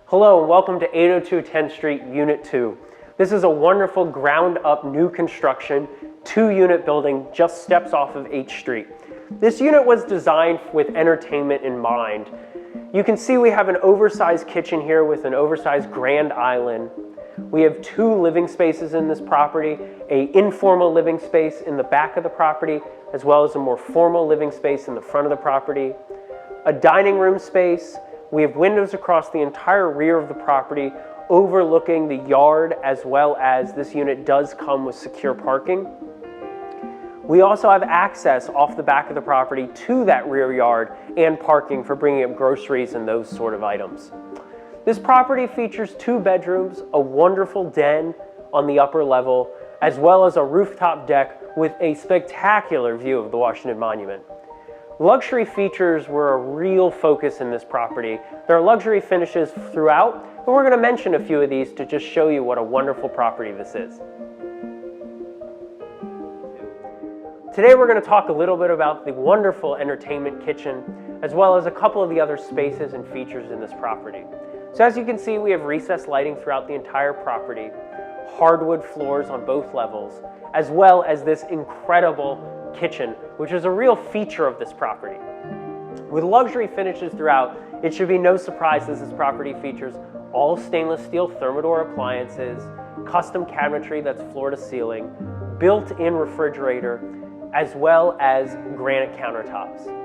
Hello and welcome to 802 10th Street, Unit 2. This is a wonderful ground-up new construction, 2-unit building just steps off of H Street. This unit was designed with entertainment in mind. You can see we have an oversized kitchen here with an oversized grand island. We have 2 living spaces in this property, an informal living space in the back of the property, as well as a more formal living space in the front of the property, a dining room space. We have windows across the entire rear of the property overlooking the yard, as well as this unit does come with secure parking. We also have access off the back of the property to that rear yard and parking for bringing up groceries and those sort of items. This property features 2 bedrooms, a wonderful den on the upper level, as well as a rooftop deck with a spectacular view of the Washington Monument. Luxury features were a real focus in this property. There are luxury finishes throughout, but we're going to mention a few of these to just show you what a wonderful property this is. Today we're going to talk a little bit about the wonderful entertainment kitchen, as well as a couple of the other spaces and features in this property. So as you can see, we have recessed lighting throughout the entire property, hardwood floors on both levels, as well as this incredible kitchen, which is a real feature of this property. With luxury finishes throughout, it should be no surprise that this property features all stainless steel Thermador appliances, custom cabinetry that's floor to ceiling, built-in refrigerator, as well as granite countertops.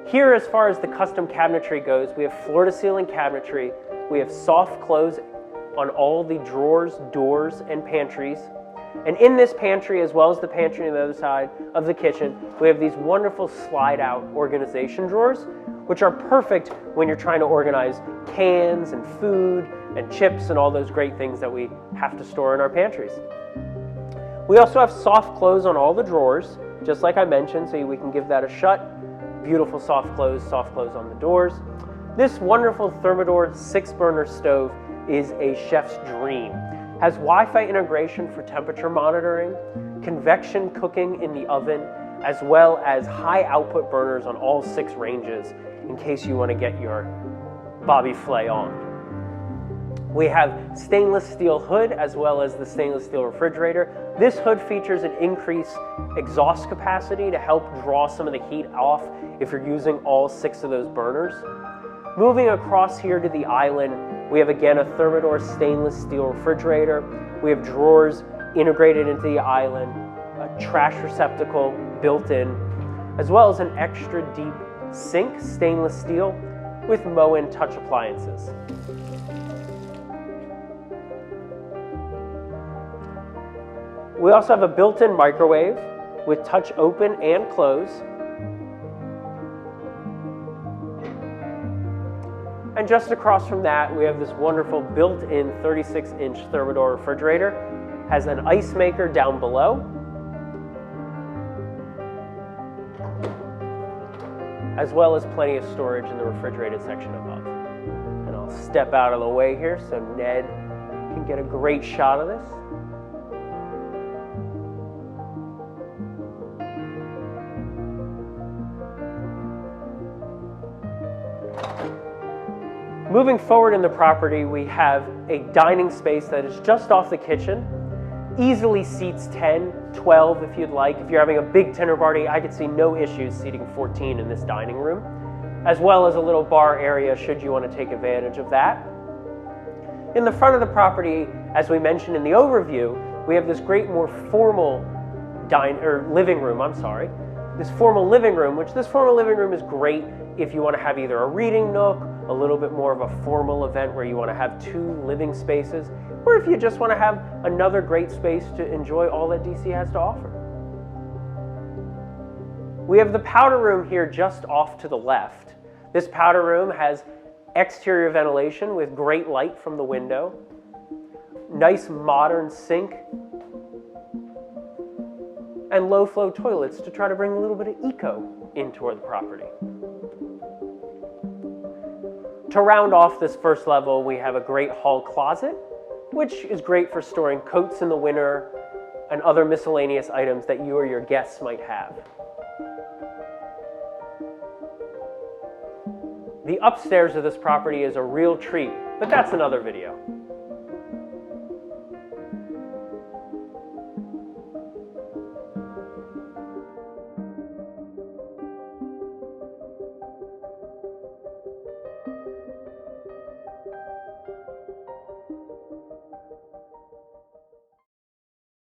Here, as far as the custom cabinetry goes, we have floor to ceiling cabinetry, we have soft close on all the drawers, doors, and pantries. And in this pantry, as well as the pantry on the other side of the kitchen, we have these wonderful slide-out organization drawers, which are perfect when you're trying to organize cans and food and chips and all those great things that we have to store in our pantries. We also have soft close on all the drawers, just like I mentioned, so we can give that a shut. Beautiful soft close on the doors. This wonderful Thermador 6-burner stove is a chef's dream. Has Wi-Fi integration for temperature monitoring, convection cooking in the oven, as well as high output burners on all 6 ranges in case you want to get your Bobby Flay on. We have stainless steel hood as well as the stainless steel refrigerator. This hood features an increased exhaust capacity to help draw some of the heat off if you're using all 6 of those burners. Moving across here to the island, we have again a Thermador stainless steel refrigerator. We have drawers integrated into the island, a trash receptacle built in, as well as an extra deep sink, stainless steel, with Moen touch appliances. We also have a built-in microwave with touch open and close. And just across from that, we have this wonderful built-in 36-inch Thermador refrigerator. Has an ice maker down below, as well as plenty of storage in the refrigerated section above. And I'll step out of the way here so Ned can get a great shot of this. Moving forward in the property, we have a dining space that is just off the kitchen. Easily seats 10, 12 if you'd like. If you're having a big dinner party, I could see no issues seating 14 in this dining room, as well as a little bar area should you want to take advantage of that. In the front of the property, as we mentioned in the overview, we have this great more formal living room, This formal living room, which this formal living room is great if you want to have either a reading nook, a little bit more of a formal event where you want to have 2 living spaces, or if you just want to have another great space to enjoy all that DC has to offer. We have the powder room here just off to the left. This powder room has exterior ventilation with great light from the window, nice modern sink, and low-flow toilets to try to bring a little bit of eco into the property. To round off this first level, we have a great hall closet, which is great for storing coats in the winter and other miscellaneous items that you or your guests might have. The upstairs of this property is a real treat, but that's another video.